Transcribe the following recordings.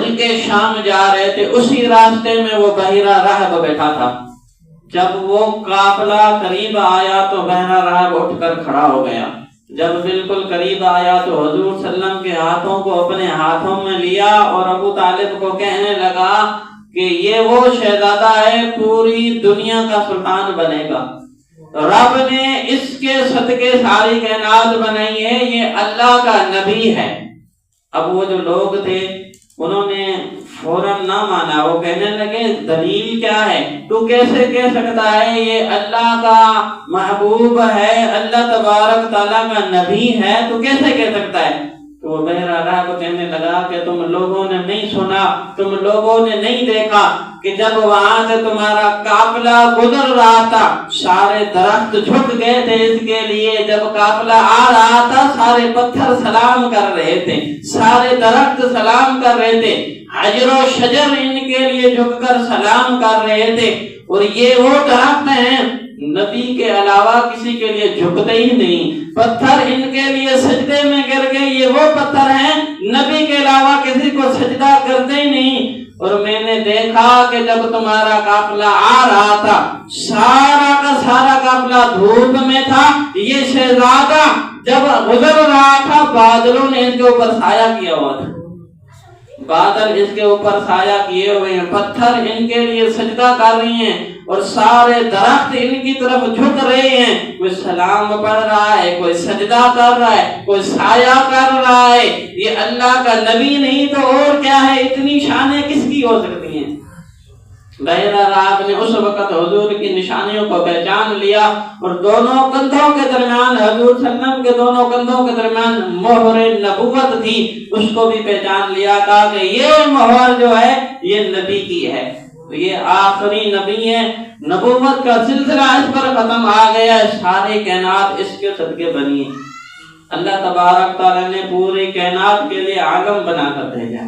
ملک شام جا رہے تھے، اسی راستے میں وہ بحیرہ راہب بیٹھا تھا۔ جب وہ قافلہ قریب آیا تو بحیرہ راہب اٹھ کر کھڑا ہو گیا۔ جب بالکل قریب آیا تو حضور صلی اللہ علیہ وسلم کے ہاتھوں کو اپنے ہاتھوں میں لیا اور ابو طالب کو کہنے لگا کہ یہ وہ شہزادہ ہے، پوری دنیا کا سلطان بنے گا، رب نے اس کے صدقے ساری کائنات بنائی ہے، یہ اللہ کا نبی ہے۔ اب وہ جو لوگ تھے انہوں نے فوراً نہ مانا، وہ کہنے لگے دلیل کیا ہے، تو کیسے کہہ سکتا ہے یہ اللہ کا محبوب ہے، اللہ تبارک تعالیٰ کا نبی ہے، تو کیسے کہہ سکتا ہے؟ تو وہ بحیرہ راہب کہنے لگا کہ تم لوگوں نے نہیں سنا، تم لوگوں نے نہیں دیکھا کہ جب وہاں سے تمہارا قافلہ گزر رہا تھا سارے درخت جھک گئے تھے اس کے لیے، جب قافلہ آ رہا تھا سارے پتھر سلام کر رہے تھے، سارے درخت سلام کر رہے تھے، حجر و شجر ان کے لیے جھک کر سلام کر رہے تھے، اور یہ وہ درخت ہیں نبی کے علاوہ کسی کے لیے جھکتے ہی نہیں، پتھر ان کے لیے سجدے میں گر گئے، یہ وہ پتھر ہیں نبی کے علاوہ کسی کو سجدہ کرتے ہی نہیں۔ اور میں نے دیکھا کہ جب تمہارا قافلہ آ رہا تھا سارا کا سارا قافلہ دھوپ میں تھا، یہ شہزادہ جب گزر رہا تھا بادلوں نے ان کے اوپر سایہ کیا ہوا تھا، بادل اس کے اوپر سایہ کیے ہوئے ہیں، پتھر ان کے لیے سجدہ کر رہی ہیں، اور سارے درخت ان کی طرف جھک رہے ہیں، کوئی سلام پڑھ رہا ہے، کوئی سجدہ کر رہا ہے، کوئی سایہ کر رہا ہے۔ یہ اللہ کا نبی نہیں تو اور کیا ہے؟ اتنی شانیں کس کی ہو سکتی ہیں؟ بحیرہ راہب نے اس وقت حضور کی نشانیوں کو پہچان لیا، اور دونوں کندھوں کے درمیان حضور صلی اللہ علیہ وسلم کے دونوں کندھوں کے درمیان مہر نبوت تھی، اس کو بھی پہچان لیا تھا کہ یہ مہر جو ہے یہ نبی کی ہے، یہ آخری نبی ہے، نبوت کا سلسلہ اس پر ختم آ گیا، ساری کائنات اس کے صدقے بنی ہے۔ اللہ تبارک تعالیٰ نے پوری کائنات کے لیے عالم بنا کر بھیجا،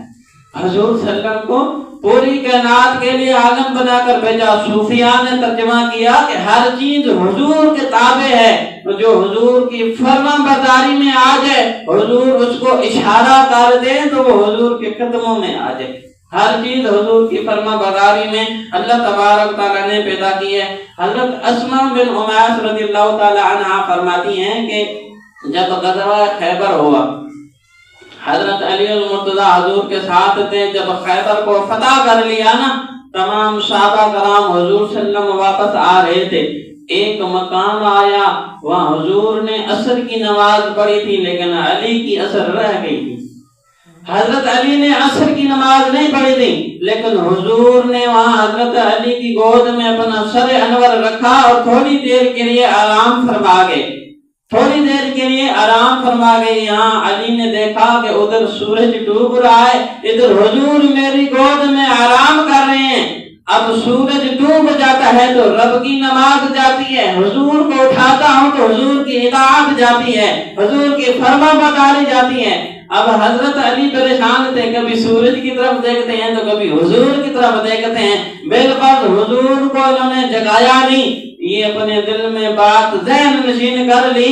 حضور صلی اللہ علیہ وسلم کو پوری کائنات کے لیے عالم بنا کر بھیجا۔ صوفیاء نے ترجمہ کیا کہ ہر چیز حضور کے تابع ہے، جو حضور کی فرما برداری میں آ جائے، حضور اس کو اشارہ کر دے تو وہ حضور کے قدموں میں آ جائے، ہر چیز حضور کی فرما برداری میں اللہ تبارک تعالیٰ نے پیدا کی ہے۔ حضرت اسماء بن امیس رضی اللہ تعالی عنہ فرماتی ہیں کہ جب غزوہ خیبر ہوا، حضرت علی المرتضی حضور کے ساتھ تھے، جب خیبر کو فتح کر لیا نا، تمام صحابہ کرام حضور صلی اللہ علیہ وسلم واپس آ رہے تھے، ایک مقام آیا وہاں حضور نے عصر کی نماز پڑھی تھی لیکن علی کی عصر رہ گئی تھی، حضرت علی نے عصر کی نماز نہیں پڑھی تھی لیکن حضور نے وہاں حضرت علی کی گود میں اپنا سر انور رکھا اور تھوڑی دیر کے لیے آرام فرما گئے، تھوڑی دیر کے لیے آرام فرما گئے۔ یہاں علی نے دیکھا کہ ادھر سورج ڈوب رہا ہے، ادھر حضور میری گود میں آرام کر رہے ہیں، اب سورج ڈوب جاتا ہے تو رب کی نماز جاتی ہے، حضور کو اٹھاتا ہوں تو حضور کی اطاعت جاتی ہے، حضور کی فرما برداری جاتی ہے۔ اب حضرت علی پریشان تھے، کبھی سورج کی طرف دیکھتے ہیں تو کبھی حضور کی طرف دیکھتے ہیں، بالکل حضور کو انہوں نے جگایا نہیں، یہ اپنے دل میں بات ذہن نشین کر لی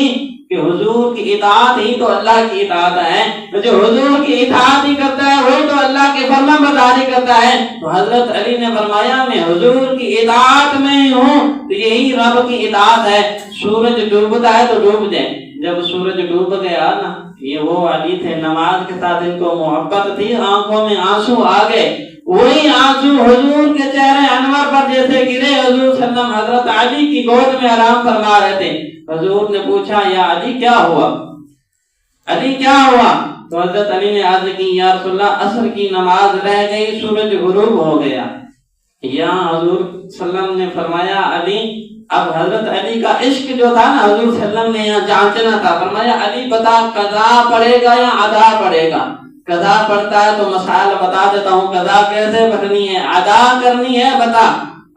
کہ حضور کی اطاعت ہی تو اللہ کی اطاعت ہے، جو حضور کی اطاعت ہی کرتا ہے وہی تو اللہ کی فرما برداری کرتا ہے۔ تو حضرت علی نے فرمایا میں حضور کی اطاعت میں ہی ہوں، تو یہی رب کی اطاعت ہے، سورج ڈوبتا ہے تو ڈوب جائے۔ جب سورج ڈوب گیا نا، یہ وہ علی تھے نماز کے ساتھ ان کو محبت تھی، آنکھوں میں آنسو آ گئے، وہی آنسو حضور کے چہرے انور پر جیسے گرے، حضور صلی اللہ علیہ وسلم حضرت علی کی گود میں آرام فرما رہے تھے۔ حضور نے پوچھا یا علی کیا ہوا، علی کیا ہوا؟ تو حضرت علی نے عرض کی یا رسول اللہ عصر کی نماز رہ گئی، سورج غروب ہو گیا۔ یہاں حضور صلی اللہ علیہ وسلم نے فرمایا علی، اب حضرت علی کا عشق جو تھا نا حضور صلی اللہ علیہ وسلم نے یہاں جانچنا تھا، فرمایا علی بتا قضا پڑے گا یا ادا پڑے گا؟ قضا پڑتا ہے تو مسائل بتا دیتا ہوں، قضا کیسے پڑھنی ہے، ادا کرنی ہے بتا۔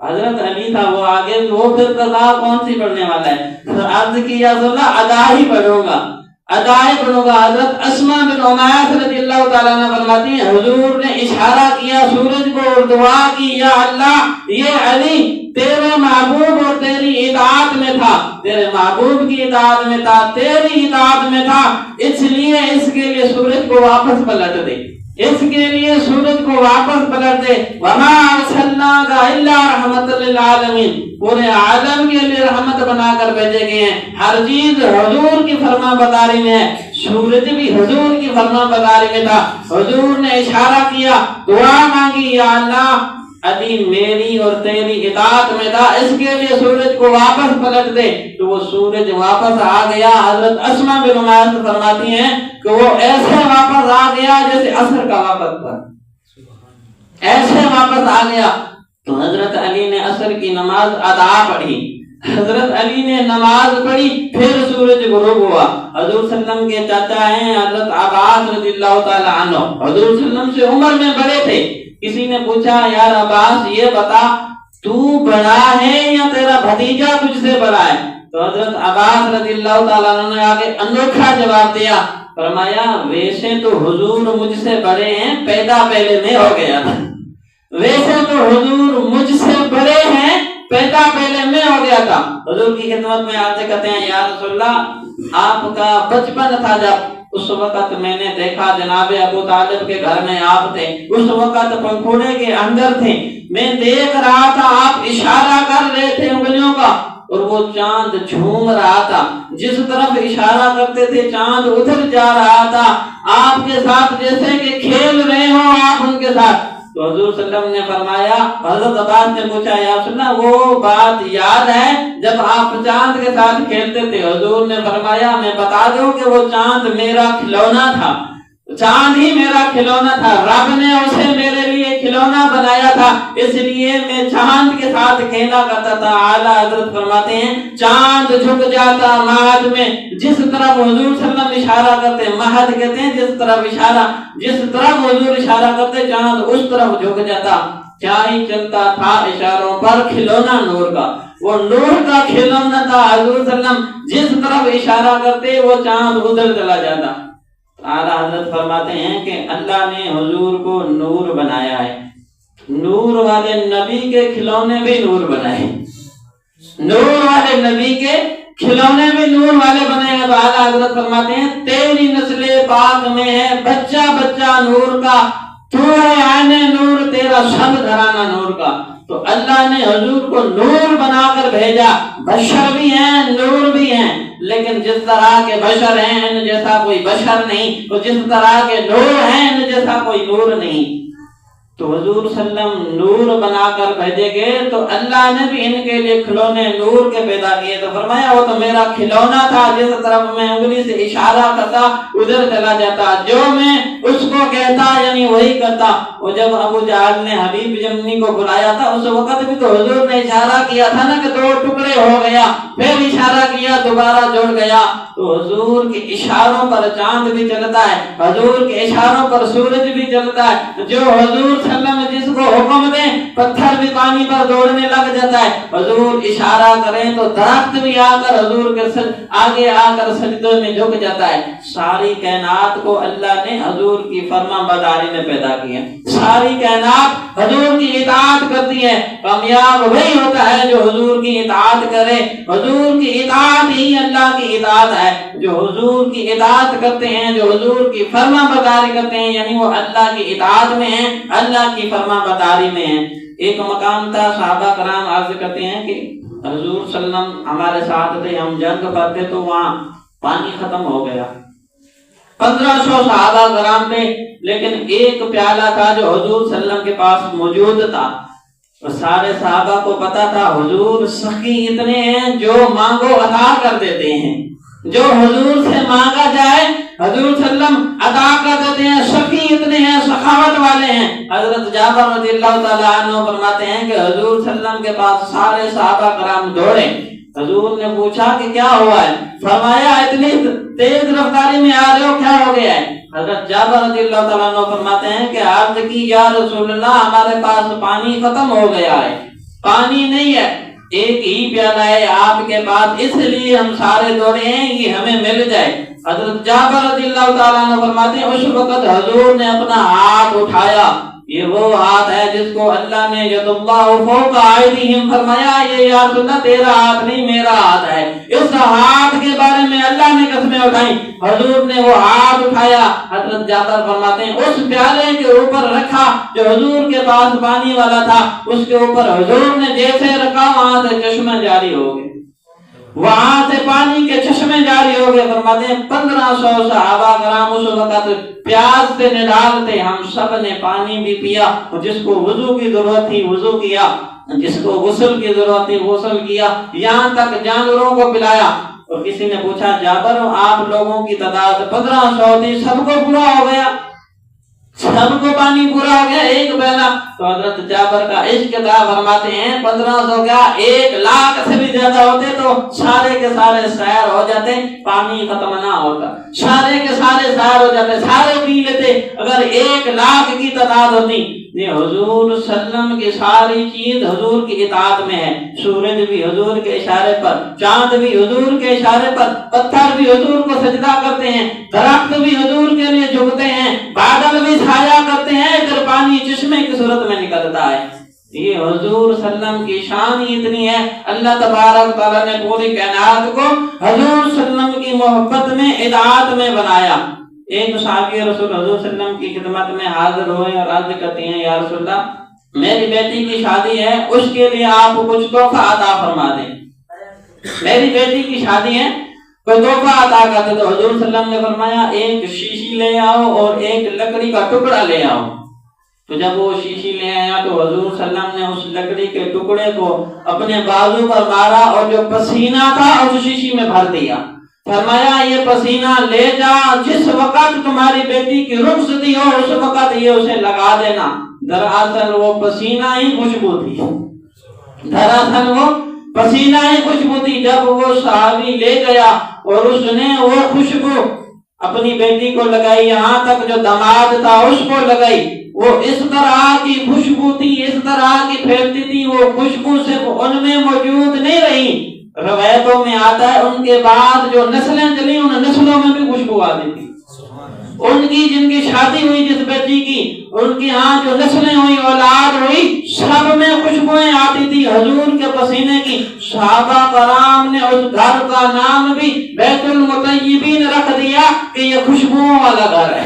حضرت علی تھا وہ آگے، وہ پھر قضا کون سی پڑھنے والا ہے؟ عرض کی یا رسول اللہ ادا ہی پڑھوں گا، ادا ہی پڑھوں گا۔ حضرت اسماء بن امیس رضی اللہ تعالیٰ عنہ فرماتی ہیں حضور نے اشارہ کیا سورج کو اور دعا کی یا اللہ یہ علی تیرے محبوب اور تیری اطاعت میں تھا، تیرے محبوب کی اطاعت میں تھا، تیری اطاعت میں تھا، اس لیے اس کے لیے سورج کو واپس پلٹ دے، اس کے لیے سورج کو دے وما ارسلناک الا رحمت للعالمین، پورے عالم کے لیے رحمت بنا کر بھیجے گئے ہیں۔ ہر چیز حضور کی فرما برداری میں ہے، سورج بھی حضور کی فرما برداری میں تھا۔ حضور نے اشارہ کیا، دعا مانگی، یا اللہ علی میری اور تیری اطاعت میں تھا، اس کے لیے سورج کو واپس پلٹ دے، تو وہ سورج واپس آ گیا۔ حضرت اسماء بن عمیر فرماتی ہیں کہ وہ ایسے واپس آ گیا جیسے عصر کا وقت تھا، ایسے واپس آ گیا۔ تو حضرت علی نے عصر کی نماز ادا پڑھی، حضرت علی نے نماز پڑھی، پھر سورج غروب ہوا۔ حضور صلی اللہ علیہ وسلم کے چاچا ہیں حضرت عباس رضی اللہ تعالی عنہ، حضور صلی اللہ علیہ وسلم سے عمر میں بڑے تھے۔ کسی نے پوچھا یار عباس یہ بتا تو بڑا ہے یا تیرا بھتیجا تجھ سے بڑا ہے؟ تو حضرت عباس رضی اللہ تعالیٰ عنہ نے آگے انوکھا جواب دیا، فرمایا ویسے تو حضور مجھ سے بڑے ہیں، پیدا پہلے میں ہو گیا تھا۔ ویسے تو حضور مجھ سے بڑے ہیں، پیدا پہلے میں ہو گیا تھا۔ حضور کی خدمت میں آتے کہتے ہیں یا رسول اللہ آپ کا بچپن تھا جب، اس وقت میں نے دیکھا جناب ابو طالب کے گھر میں آپ تھے، اس وقت پنکھوڑے کے اندر تھے، میں دیکھ رہا تھا آپ اشارہ کر رہے تھے انگلیوں کا، اور وہ چاند جھوم رہا تھا، جس طرف اشارہ کرتے تھے چاند ادھر جا رہا تھا، آپ کے ساتھ جیسے کہ کھیل رہے ہو آپ ان کے ساتھ۔ تو حضور صلی اللہ علیہ وسلم نے فرمایا، حضرت عباس نے پوچھا یا رسول اللہ وہ بات یاد ہے جب آپ چاند کے ساتھ کھیلتے تھے؟ حضور نے فرمایا میں بتا دوں کہ وہ چاند میرا کھلونا تھا، چاند ہی میرا کھلونا تھا، رب نے اسے میرے لیے کھلونا بنایا تھا، اس لیے میں چاند کے ساتھ کھیلا کرتا تھا۔ اعلیٰ حضرت فرماتے ہیں چاند جھک جاتا مہد میں، جس طرف حضور صلی اللہ علیہ وسلم اشارہ کرتے، مہد کہتے ہیں جس طرف حضور اشارہ کرتے چاند اس طرف جھک جاتا۔ کیا ہی چلتا تھا اشاروں پر، کھلونا نور کا، وہ نور کا کھلونا تھا۔ حضور صلی اللہ علیہ وسلم جس طرف اشارہ کرتے وہ چاند ادھر چلا جاتا۔ اعلیٰ حضرت فرماتے ہیں کہ اللہ نے حضور کو نور بنایا ہے، نور والے نبی کے کھلونے بھی نور بنائے، نور والے نبی کے کھلونے بھی نور والے بنے ہیں۔ تو اعلیٰ حضرت فرماتے ہیں تیری نسل پاک میں ہے بچہ بچہ نور کا، تو ہے عین نور، تیرا سب گھرانہ نور کا۔ تو اللہ نے حضور کو نور بنا کر بھیجا، بشر بھی ہیں نور بھی ہیں، لیکن جس طرح کے بشر ہیں ان جیسا کوئی بشر نہیں، اور جس طرح کے نور ہیں ان جیسا کوئی نور نہیں۔ تو حضور صلی اللہ علیہ وسلم نور بنا کر بھیجے گئے، تو اللہ نے بھی ان کے لیے کھلونے نور کے پیدا کیے۔ تو فرمایا وہ تو میرا کھلونا تھا، جس طرف میں انگلی سے اشارہ کرتا ادھر چلا جاتا، جو میں اس کو کہتا یعنی وہی کرتا۔ اور جب ابو جہل نے حبیب جمنی کو بلایا تھا اس وقت بھی تو حضور نے اشارہ کیا تھا نا کہ دو ٹکڑے ہو گیا، پھر اشارہ کیا دوبارہ جڑ گیا۔ تو حضور کے اشاروں پر چاند بھی چلتا ہے، حضور کے اشاروں پر سورج بھی چلتا ہے، جو حضور صلی اللہ علیہ وسلم جس کو حکم دیں پتھر بھی پانی پر دوڑنے لگ جاتا ہے، حضور اشارہ کریں تو درخت بھی آ کر حضور کے آگے آ کر سجدوں میں جھک جاتا ہے۔ ساری کائنات کو اللہ نے حضور کی فرما برداری میں پیدا کیا، ساری کائنات حضور کی اطاعت کرتی ہے۔ کامیاب وہی ہوتا ہے جو حضور کی اطاعت کرے، حضور کی اطاعت ہی اللہ کی اطاعت ہے۔ جو حضور کی اطاعت کرتے ہیں، جو حضور کی فرما برداری کرتے ہیں، یعنی وہ اللہ کی اطاعت میں ہیں، اللہ کی فرما برداری میں ہیں۔ ایک مقام تھا، صحابہ کرام عرض کرتے ہیں کہ حضور صلی اللہ علیہ وسلم ہمارے ساتھ تھے، ہم جنگ پر تھے تو وہاں پانی ختم ہو گیا، 1500 صحابہ کرام تھے، لیکن ایک پیالہ تھا جو حضور صلی اللہ علیہ وسلم کے پاس موجود تھا، اور سارے صحابہ کو پتا تھا حضور سخی اتنے ہیں جو مانگو عطا کر دیتے ہیں، جو حضور سے مانگا جائے حضور صلی اللہ علیہ وسلم عطا کر دیتے ہیں، سخی اتنے ہیں، سخاوت والے ہیں۔ حضرت جابر رضی اللہ تعالیٰ عنہ فرماتے ہیں کہ حضور صلی اللہ علیہ وسلم کے پاس سارے صحابہ کرام دوڑے، حضور نے پوچھا کہ کیا ہوا ہے؟ فرمایا اتنی تیز رفتاری میں آ رہے ہو، کیا ہو گیا ہے؟ حضرت جابر رضی اللہ تعالیٰ عنہ فرماتے ہیں کہ عرض کی یا رسول اللہ ہمارے پاس پانی ختم ہو گیا ہے، پانی نہیں ہے، ایک ہی پیالہ ہے آپ کے پاس، اس لیے ہم سارے دوڑے ہیں کہ ہمیں مل جائے۔ حضرت جابر رضی اللہ تعالیٰ عنہ فرماتے ہیں اس وقت حضور نے اپنا ہاتھ اٹھایا، یہ وہ ہاتھ ہے جس کو اللہ نے ید اللہ فوق ایدیہم فرمایا یہ یا رسول اللہ تیرا ہاتھ نہیں میرا ہاتھ ہے. اس ہاتھ کے بارے میں اللہ نے قسمیں اٹھائیں. حضور نے وہ ہاتھ اٹھایا, حضرت جابر فرماتے ہیں اس پیالے کے اوپر رکھا جو حضور کے پاس پانی والا تھا, اس کے اوپر حضور نے جیسے رکھا وہاں سے چشمے جاری ہو گئے, وہاں سے پانی کے چشمے جاری ہو گئے. فرماتے ہیں 1500 صحابہ کرام اس وقت پیاس سے نڈال تھے. ہم سب نے پانی بھی پیا, جس کو وضو کی ضرورت تھی وضو کیا, جس کو غسل کی ضرورت تھی غسل کیا, یہاں تک جانوروں کو پلایا. اور کسی نے پوچھا جابر آپ لوگوں کی تعداد 1500 تھی, سب کو پورا ہو گیا, سب کو پانی پورا ہو گیا ایک بیلا؟ تو حضرت جابر کا عشق تھا, فرماتے ہیں 1500 کیا 1,00,000 سے بھی زیادہ ہوتے تو سارے کے سارے سیر ہو جاتے, پانی ختم نہ ہوتا, سارے کے سارے سیر ہو جاتے, سارے پی لیتے اگر 1,00,000 کی تعداد ہوتی. یہ حضور صلی اللہ علیہ وسلم کی ساری چیز حضور کی اطاعت میں ہے. سورج بھی حضور کے اشارے پر, چاند بھی حضور کے اشارے پر, پتھر بھی حضور کو سجدہ کرتے ہیں, درخت بھی حضور کے لیے جھکتے ہیں, بادل بھی سایہ کرتے ہیں, ادھر پانی چشمے کی صورت میں نکلتا ہے. یہ حضور صلی اللہ علیہ وسلم کی شان ہی اتنی ہے. اللہ تبارک تعالیٰ نے پوری کائنات کو حضور صلی اللہ علیہ وسلم کی محبت میں اطاعت میں بنایا. ایک صحابی رسول حضور صلی اللہ علیہ وسلم کی خدمت میں حاضر ہوئے اور عرض کرتے ہیں یا رسول اللہ میری بیٹی کی شادی ہے, اس کے لیے آپ کچھ تحفہ عطا فرما دیں. میری بیٹی کی شادی ہے, کوئی تحفہ عطا کرتے. تو حضور صلی اللہ علیہ وسلم نے فرمایا ایک شیشی لے آؤ اور ایک لکڑی کا ٹکڑا لے آؤ. تو جب وہ شیشی لے آیا تو حضور صلی اللہ علیہ وسلم نے اس لکڑی کے ٹکڑے کو اپنے بازو پر مارا اور جو پسینہ تھا اس شیشی میں بھر دیا. فرمایا یہ پسینہ لے جا, جس وقت تمہاری بیٹی کی رخصتی ہو اس وقت یہ اسے لگا دینا. دراصل وہ پسینہ ہی خوشبو تھی, دراصل وہ پسینہ ہی خوشبو تھی. جب وہ صحابی لے گیا اور اس نے وہ خوشبو اپنی بیٹی کو لگائی, یہاں تک جو داماد تھا اس کو لگائی, وہ اس طرح کی خوشبو تھی, اس طرح کی پھیلتی تھی. وہ خوشبو صرف ان میں موجود نہیں رہی, روایتوں میں آتا ہے ان کے بعد جو نسلیں چلی ان نسلوں میں بھی خوشبو آتی تھی. ان کی جن کی شادی ہوئی جس بیٹی کی, ان کی ہاں جو نسلیں ہوئی اولاد ہوئی, سب میں خوشبوئیں آتی تھی حضور کے پسینے کی. صحابہ کرام نے اس گھر کا نام بھی بیت المطیبین رکھ دیا کہ یہ خوشبوؤں والا گھر ہے,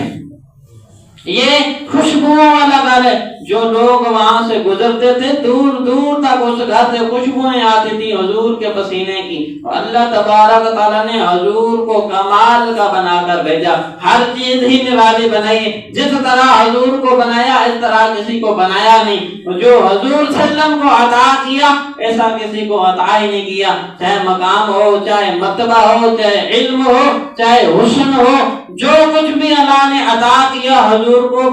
یہ خوشبوؤں والا گھر ہے. جو لوگ وہاں سے گزرتے تھے دور دور تک اس گھر سے خوشبوئیں آتی تھی حضور کے پسینے کی. اللہ تبارک تعالیٰ نے حضور کو کمال کا بنا کر بھیجا, ہر چیز ہی نرالی بنائی. جس طرح حضور کو بنایا اس طرح کسی کو بنایا نہیں. جو حضور صلی اللہ علیہ وسلم کو عطا کیا ایسا کسی کو عطا ہی نہیں کیا, چاہے مقام ہو, چاہے مرتبہ ہو, چاہے علم ہو, چاہے حسن ہو, جو کچھ بھی اللہ نے عطا کیا حضور کو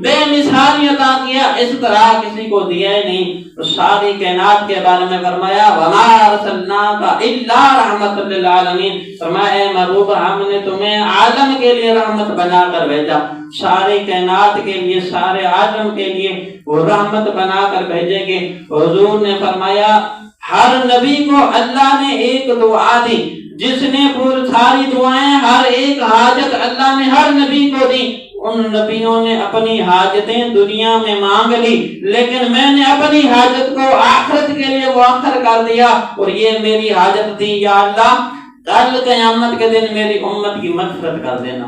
بے مثال عطا کیا, اس طرح کسی کو دیا ہی نہیں. ساری کائنات کے بارے میں فرمایا وَمَا أَرْسَلْنَاكَ إِلَّا رَحْمَةً لِلْعَالَمِينَ, فرمایا اے محبوب ہم نے تمہیں عالم کے لیے رحمت بنا کر بھیجا, ساری کائنات کے لیے, سارے عالم کے لیے وہ رحمت بنا کر بھیجیں گے. حضور نے فرمایا ہر نبی کو اللہ نے ایک دعا دی, جس نے پوری ساری دعائیں ہر ایک حاجت اللہ نے ہر نبی کو دی. ان نبیوں نے اپنی حاجتیں دنیا میں مانگ لی, لیکن میں نے اپنی حاجت کو آخرت کے لیے مؤخر کر دیا. اور یہ میری حاجت تھی یا اللہ کل قیامت کے دن میری امت کی مغفرت کر دینا.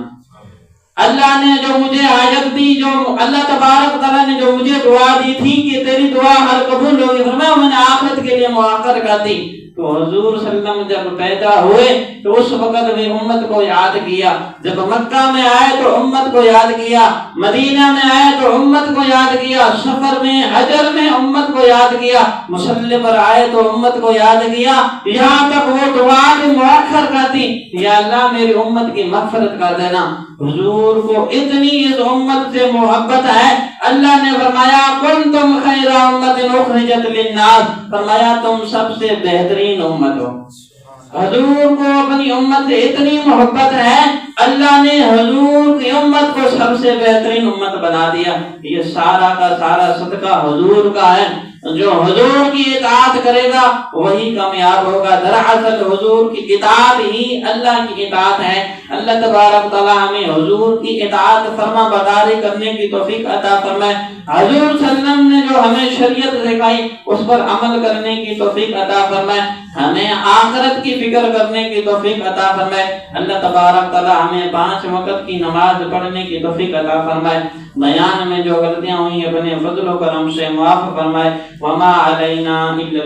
اللہ نے جو مجھے حاجت دی, جو اللہ تبارک تعالیٰ نے جو مجھے دعا دی تھی کہ تیری دعا ہر قبول ہوگی, فرمایا میں نے آخرت کے لیے مؤخر کر دی. تو حضور صلی اللہ علیہ وسلم جب پیدا ہوئے تو اس وقت بھی امت کو یاد کیا, جب مکہ میں آئے تو امت کو یاد کیا, مدینہ میں آئے تو امت کو یاد کیا, سفر میں حجر میں امت کو یاد کیا, مصلی پر آئے تو امت کو یاد کیا, یہاں تک وہ دعا بھی مؤخر کرتی یا اللہ میری امت کی مغفرت کر دینا. حضور کو اتنی اس امت سے محبت ہے, اللہ نے فرمایا کنتم خیر امت اخرجت للناس, فرمایا تم سب سے بہترین امت ہو. حضور کو اپنی امت سے اتنی محبت ہے, اللہ نے حضور کی امت کو سب سے بہترین امت بنا دیا. یہ سارا کا سارا صدقہ حضور کا ہے. جو حضور کی اطاعت کرے گا وہی کامیاب ہوگا۔ دراصل حضور کی اطاعت ہی اللہ کی اطاعت ہے۔ اللہ تبارک تعالی ہمیں حضور کی اطاعت فرما برداری کرنے کی توفیق عطا فرمائے۔ حضور صلی اللہ علیہ وسلم نے جو ہمیں شریعت سکھائی اس پر عمل کرنے کی توفیق عطا فرمائے۔ ہمیں آخرت کی فکر کرنے کی توفیق عطا فرمائے۔ اللہ تبارک تعالی ہمیں 5 وقت کی نماز پڑھنے کی توفیق عطا فرمائے۔ بیان میں جو غلطیاں ہوئی اپنے فضل و کرم سے معاف فرمائے۔ وما علینا الا